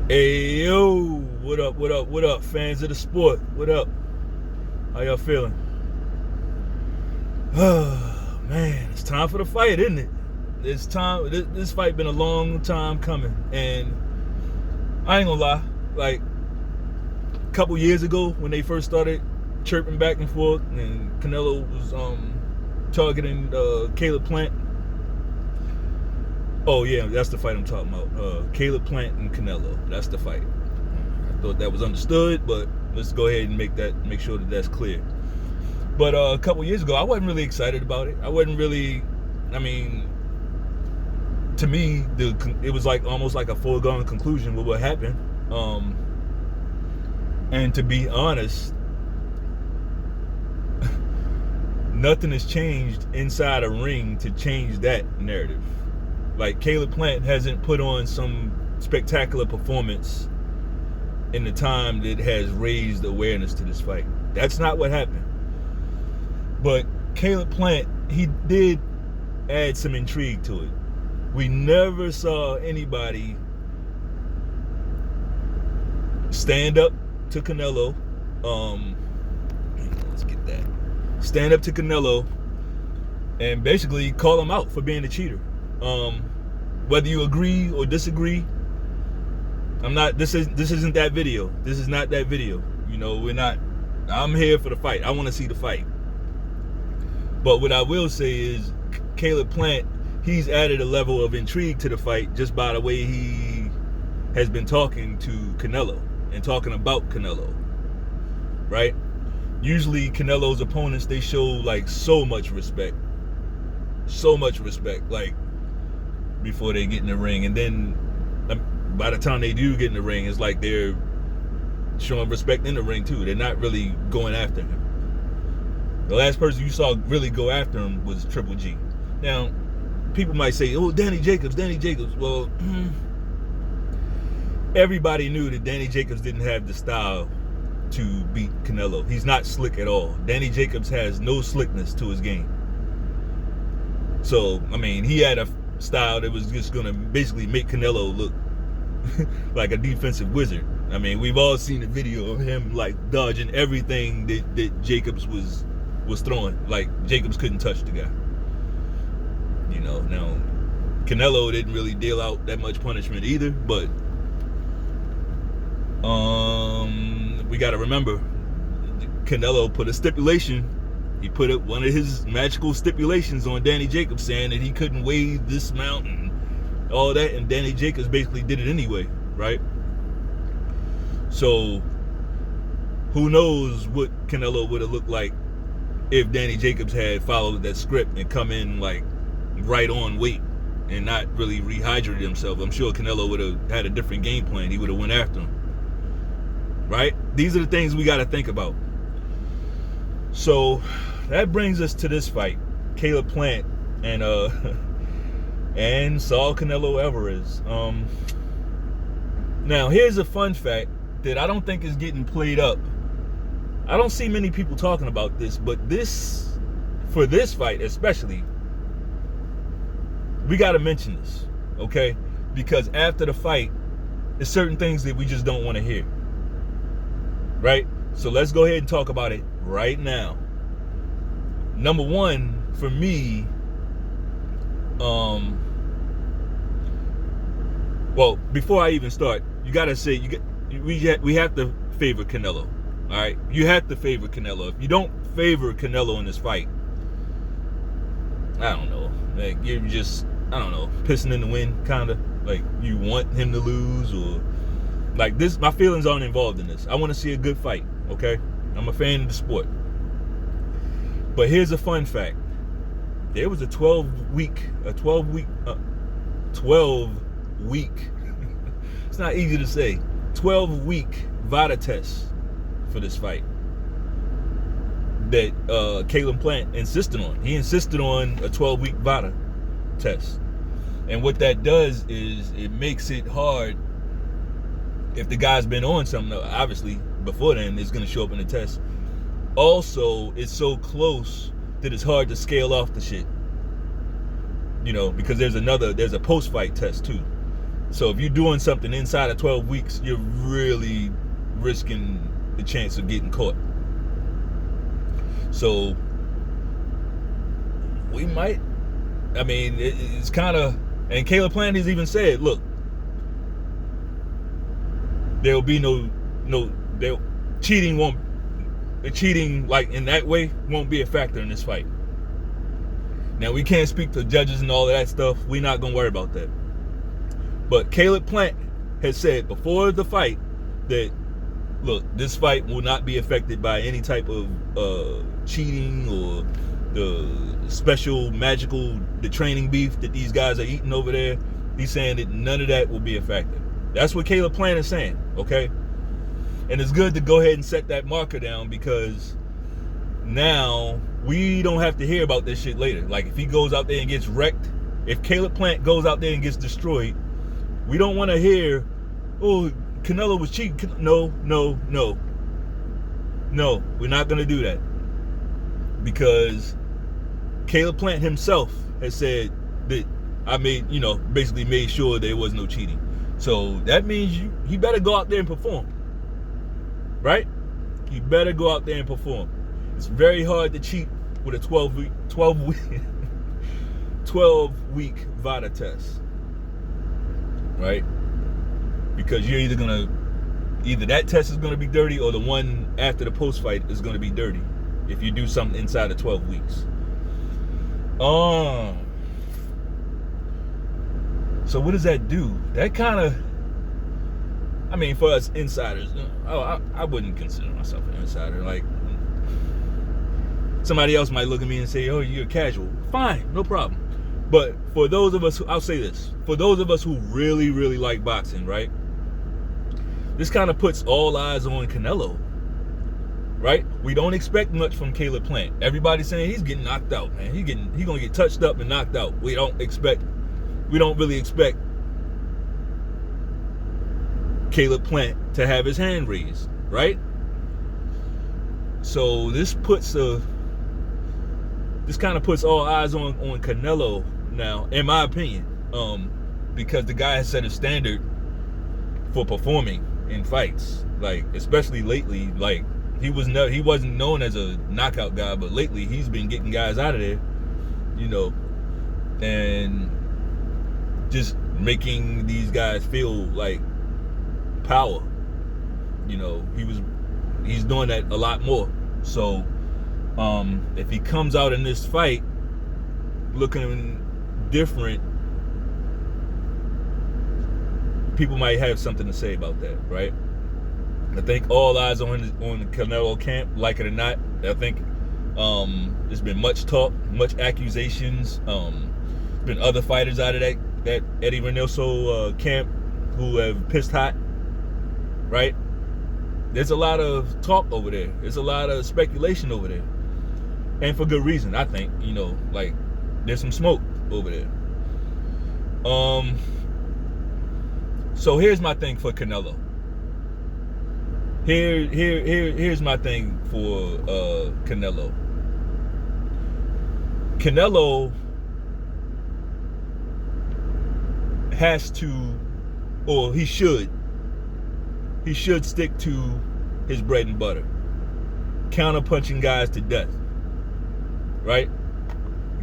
Hey yo, what up, what up, what up, fans of the sport? What up? How y'all feeling? Oh man, it's time for the fight, isn't it? It's time. This fight been a long time coming, and I ain't gonna lie. Like a couple years ago, when they first started chirping back and forth, and Canelo was targeting Caleb Plant. Oh yeah, that's the fight I'm talking about. Caleb Plant and Canelo. That's the fight. I thought that was understood, but let's go ahead and make sure that that's clear. But a couple years ago, I wasn't really excited about it. I wasn't really. I mean, to me, it was like almost like a foregone conclusion with what happened. And to be honest, nothing has changed inside a ring to change that narrative. Like Caleb Plant hasn't put on some spectacular performance in the time that has raised awareness to this fight. That's not what happened. But Caleb Plant, he did add some intrigue to it. We never saw anybody stand up to Canelo. Let's get that. Stand up to Canelo and basically call him out for being a cheater. Whether you agree or disagree, this isn't that video. This is not that video. You know, I'm here for the fight. I want to see the fight. But what I will say is Caleb Plant, he's added a level of intrigue to the fight just by the way he has been talking to Canelo and talking about Canelo. Right? Usually Canelo's opponents, they show like so much respect, like before they get in the ring, and then by the time they do get in the ring, it's like they're showing respect in the ring too. They're not really going after him. The last person you saw really go after him was Triple G. Now, people might say, "Oh, Danny Jacobs." Well, everybody knew that Danny Jacobs didn't have the style to beat Canelo. He's not slick at all. Danny Jacobs has no slickness to his game. So, I mean, he had a style that was just going to basically make Canelo look like a defensive wizard. I mean, we've all seen the video of him like dodging everything that Jacobs was throwing. Like Jacobs couldn't touch the guy. You know, now Canelo didn't really deal out that much punishment either, but we got to remember, Canelo put a stipulation. He put up one of his magical stipulations on Danny Jacobs, saying that he couldn't wave this mountain, all that, and Danny Jacobs basically did it anyway, right? So, who knows what Canelo would have looked like if Danny Jacobs had followed that script and come in like right on weight and not really rehydrated himself. I'm sure Canelo would have had a different game plan. He would have went after him, right? These are the things we got to think about. So that brings us to this fight, Caleb Plant and Saul Canelo Alvarez. Now here's a fun fact that I don't think is getting played up. I don't see many people talking about this, but for this fight especially, we got to mention this, okay? Because after the fight, there's certain things that we just don't want to hear, right? So let's go ahead and talk about it right now. Number one, for me, well, before I even start, you gotta say we have to favor Canelo. All right, you have to favor Canelo. If you don't favor Canelo in this fight, I don't know. Like you're just, I don't know, pissing in the wind, kind of. Like you want him to lose, or like this. My feelings aren't involved in this. I want to see a good fight. Okay, I'm a fan of the sport. But here's a fun fact. There was a 12 week, it's not easy to say, 12-week VADA test for this fight that Caleb Plant insisted on. He insisted on a 12-week VADA test. And what that does is it makes it hard if the guy's been on something, obviously, before then, it's going to show up in the test. Also, it's so close that it's hard to scale off the shit. You know, because there's a post-fight test too. So if you're doing something inside of 12 weeks, you're really risking the chance of getting caught. So we might, I mean, it's kind of, and Caleb Plant has even said, look, there'll be cheating like in that way won't be a factor in this fight. Now, we can't speak to judges and all of that stuff. We're not going to worry about that. But Caleb Plant has said before the fight that, look, this fight will not be affected by any type of cheating or the special magical, the training beef that these guys are eating over there. He's saying that none of that will be a factor. That's what Caleb Plant is saying, okay? And it's good to go ahead and set that marker down, because now we don't have to hear about this shit later. Like, if he goes out there and gets wrecked, if Caleb Plant goes out there and gets destroyed, we don't want to hear, oh, Canelo was cheating. No, we're not going to do that. Because Caleb Plant himself has said that I basically made sure there was no cheating. So that means you better go out there and perform. Right? You better go out there and perform. It's very hard to cheat with a 12-week VADA test. Right? Because you're either that test is gonna be dirty, or the one after the post fight is gonna be dirty if you do something inside of 12 weeks. So what does that do? That kind of, I mean, for us insiders, I wouldn't consider myself an insider. Like, somebody else might look at me and say, oh, you're casual. Fine, no problem. But for those of us I'll say this, for those of us who really, really like boxing, right? This kind of puts all eyes on Canelo, right? We don't expect much from Caleb Plant. Everybody's saying he's getting knocked out, man. He's gonna get touched up and knocked out. We don't really expect Caleb Plant to have his hand raised, right? So this kind of puts all eyes on Canelo now, in my opinion, because the guy has set a standard for performing in fights. Like, especially lately, like he wasn't known as a knockout guy, but lately he's been getting guys out of there, and just making these guys feel like power. He's doing that a lot more. So if he comes out in this fight looking different, people might have something to say about that, right? I think all eyes on the Canelo camp, like it or not. I think there's been much talk, much accusations. Been other fighters out of that Eddie Reynoso camp who have pissed hot, right? There's a lot of talk over there. There's a lot of speculation over there, and for good reason, I think. Like, there's some smoke over there. So here's my thing for Canelo. Here's my thing for Canelo. Canelo has to, or he should stick to his bread and butter. Counter-punching guys to death. Right?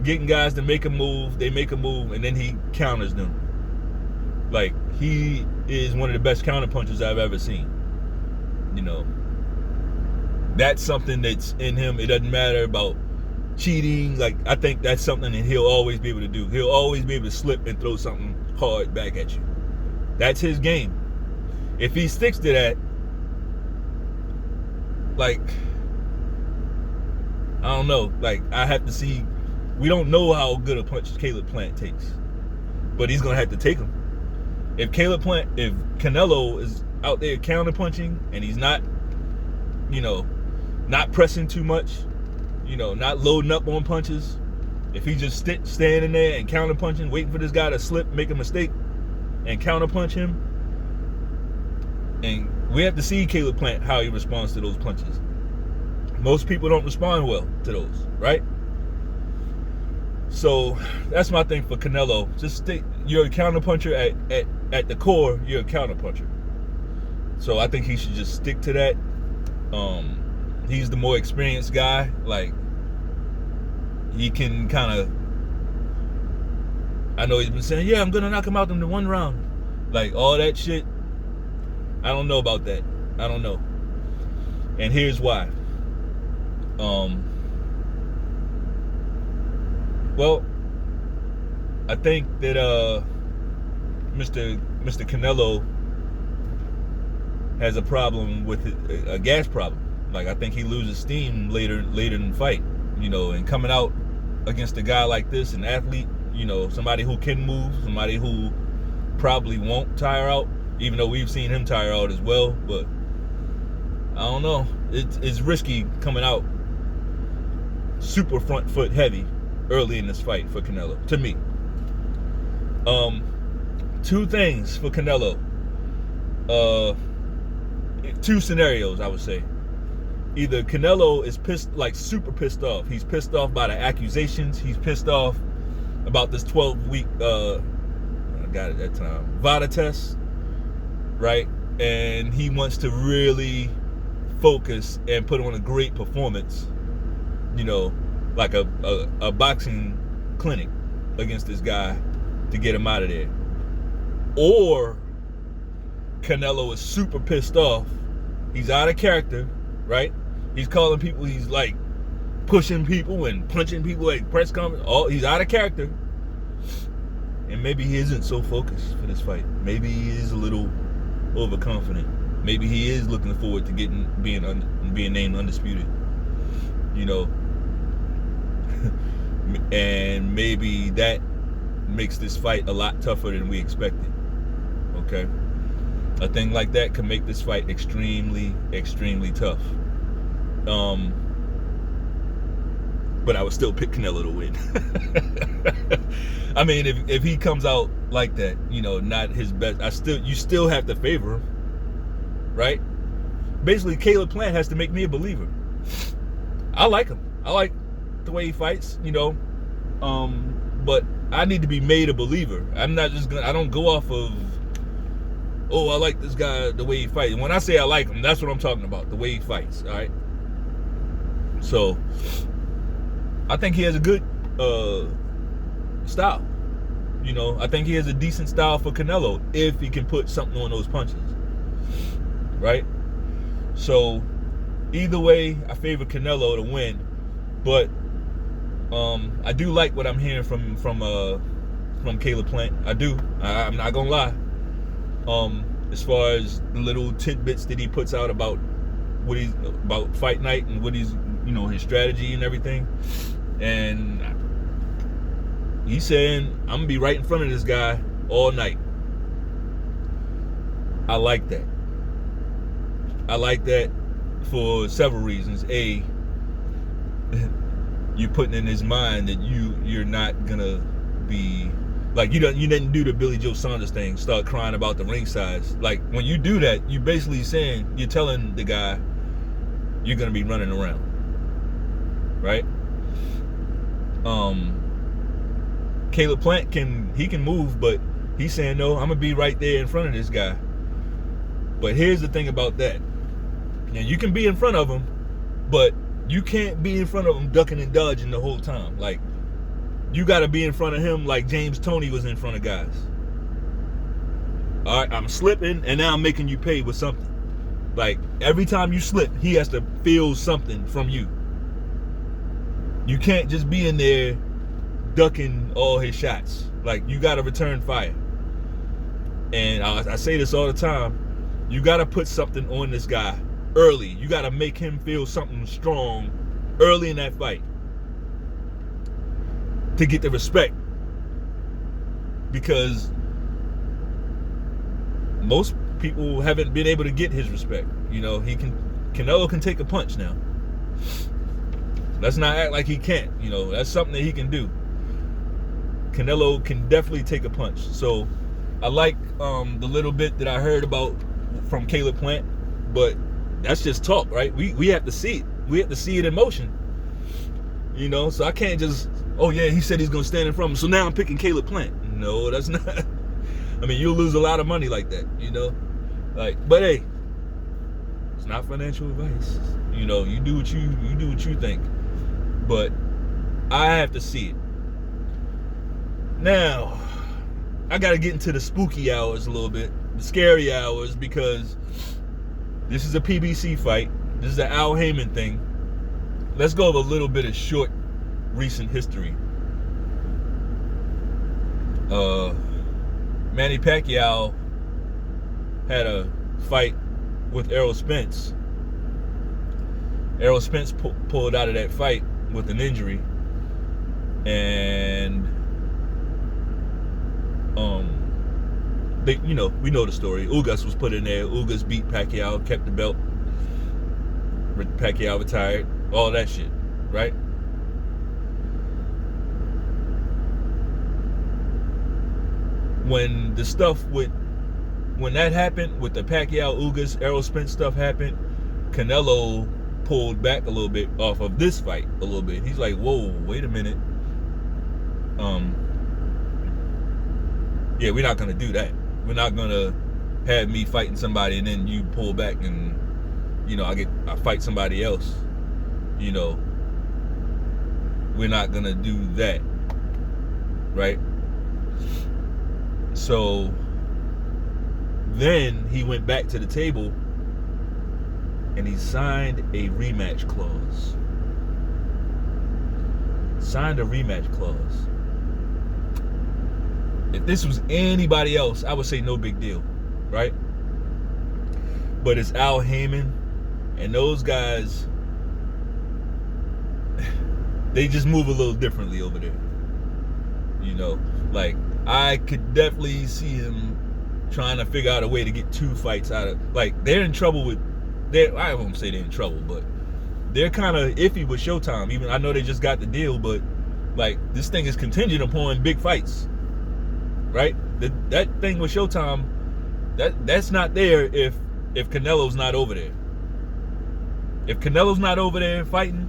Getting guys to make a move, they make a move, and then he counters them. Like, he is one of the best counter-punchers I've ever seen. That's something that's in him. It doesn't matter about cheating. Like, I think that's something that he'll always be able to do. He'll always be able to slip and throw something hard back at you. That's his game. If he sticks to that, like, I don't know. Like, I have to see. We don't know how good a punch Caleb Plant takes, but he's gonna have to take him. If Canelo is out there counter punching and he's not, not pressing too much, not loading up on punches. If he just standing there and counter punching, waiting for this guy to slip, make a mistake, and counter punch him, and we have to see Caleb Plant how he responds to those punches. Most people don't respond well to those, right? So that's my thing for Canelo. Just you're a counter puncher at at the core, you're a counterpuncher. So I think he should just stick to that. He's the more experienced guy. Like, he can kind of, I know he's been saying, yeah, I'm going to knock him out in the one round. Like, all that shit, I don't know about that. I don't know. And here's why. Well, I think that Mr. Canelo has a problem with it, a gas problem. Like, I think he loses steam later in the fight, you know, and coming out against a guy like this, an athlete, you know, somebody who can move, somebody who probably won't tire out, even though we've seen him tire out as well. But I don't know. It's risky coming out super front foot heavy early in this fight for Canelo, to me. Two things for Canelo. Two scenarios, I would say. Either Canelo is pissed, like super pissed off. He's pissed off by the accusations. He's pissed off about this 12-week, I got it that time, VADA test, right? And he wants to really focus and put on a great performance, you know, like a boxing clinic against this guy to get him out of there. Or Canelo is super pissed off. He's out of character, right? He's calling people, he's like pushing people and punching people at press conference. He's out of character. And maybe he isn't so focused for this fight. Maybe he is a little overconfident. Maybe he is looking forward to being named undisputed. You know, and maybe that makes this fight a lot tougher than we expected. Okay, a thing like that can make this fight extremely, extremely tough. But I would still pick Canelo to win. I mean, if he comes out like that, you know, not his best, you still have to favor him, right? Basically, Caleb Plant has to make me a believer. I like him. I like the way he fights, you know. But I need to be made a believer. I'm not just I don't go off of, oh, I like this guy, the way he fights. When I say I like him, that's what I'm talking about, the way he fights, all right? So, I think he has a good style. You know, I think he has a decent style for Canelo if he can put something on those punches, right? So, either way, I favor Canelo to win. But I do like what I'm hearing from Caleb Plant. I do. I'm not gonna lie. As far as the little tidbits that he puts out about about fight night and what he's, you know, his strategy and everything, and he's saying I'm gonna be right in front of this guy all night. I like that. I like that for several reasons. A, you're putting in his mind that you're not gonna be like, you didn't do the Billy Joe Saunders thing, start crying about the ring size. Like, when you do that, you basically saying, you're telling the guy you're gonna be running around, right? Caleb Plant can move, but he's saying, no, I'm gonna be right there in front of this guy. But here's the thing about that. Now, you can be in front of him, but you can't be in front of him ducking and dodging the whole time. Like, you got to be in front of him like James Toney was in front of guys. All right, I'm slipping, and now I'm making you pay with something. Like, every time you slip, he has to feel something from you. You can't just be in there ducking all his shots. Like, you got to return fire. And I say this all the time. You got to put something on this guy early. You got to make him feel something strong early in that fight to get the respect. Because most people haven't been able to get his respect. You know, Canelo can take a punch now. Let's not act like he can't. You know, that's something that he can do. Canelo can definitely take a punch. So I like the little bit that I heard about from Caleb Plant, but that's just talk, right? We have to see it. We have to see it in motion. You know, so I can't just, oh yeah, he said he's gonna stand in front of him, so now I'm picking Caleb Plant. No, that's not. I mean, you'll lose a lot of money like that, you know? Like, but hey, it's not financial advice. You know, you do what you think. But I have to see it. Now, I gotta get into the spooky hours a little bit, the scary hours, because this is a PBC fight. This is an Al Heyman thing. Let's go over a little bit of short, recent history. Manny Pacquiao had a fight with Errol Spence. Errol Spence pulled out of that fight with an injury, and we know the story. Ugas was put in there. Ugas beat Pacquiao, kept the belt. Pacquiao retired. All that shit, right? When that happened, with the Pacquiao, Ugas, Errol Spence stuff happened, Canelo pulled back a little bit off of this fight a little bit. He's like, whoa, wait a minute. Yeah, we're not gonna do that. We're not gonna have me fighting somebody and then you pull back and, you know, I fight somebody else. You know, we're not gonna do that, right? So then he went back to the table and he signed a rematch clause. If this was anybody else, I would say no big deal, right? But it's Al Heyman, and those guys, they just move a little differently over there. You know, like, I could definitely see him trying to figure out a way to get 2 fights out of, like, they're in trouble with, I won't say they're in trouble, but they're kind of iffy with Showtime. Even, I know they just got the deal, but, like, this thing is contingent upon big fights, right? That thing with Showtime, that's not there if Canelo's not over there. If Canelo's not over there fighting,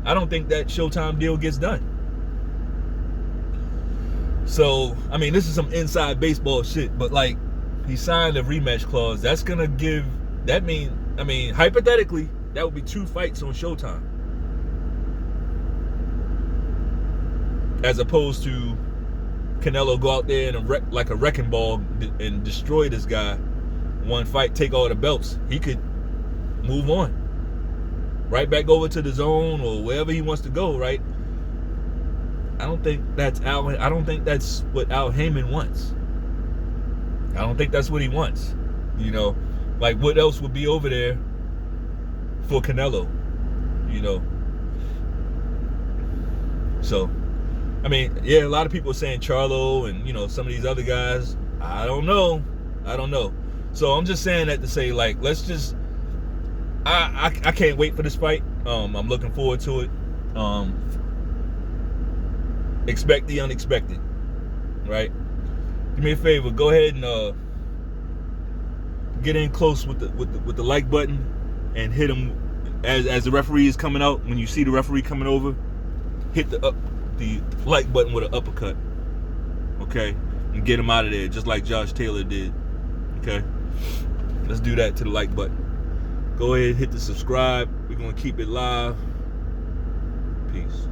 I don't think that Showtime deal gets done. So, I mean, this is some inside baseball shit, but, like, he signed a rematch clause. That's gonna give, hypothetically, that would be 2 fights on Showtime, as opposed to Canelo go out there and like a wrecking ball and destroy this guy. 1 fight, take all the belts. He could move on, right back over to the zone or wherever he wants to go, right? I don't think that's what Al Heyman wants. I don't think that's what he wants. You know, like, what else would be over there for Canelo? You know. So, I mean, yeah, a lot of people are saying Charlo and, you know, some of these other guys. I don't know. So I'm just saying that to say, like, let's just, I can't wait for this fight. I'm looking forward to it. Expect the unexpected, right? Do me a favor, go ahead and get in close with the like button and hit him as the referee is coming out. When you see the referee coming over, hit the like button with an uppercut, okay, and get him out of there, just like Josh Taylor did. Okay, let's do that to the like button. Go ahead, hit the subscribe. We're gonna keep it live. Peace.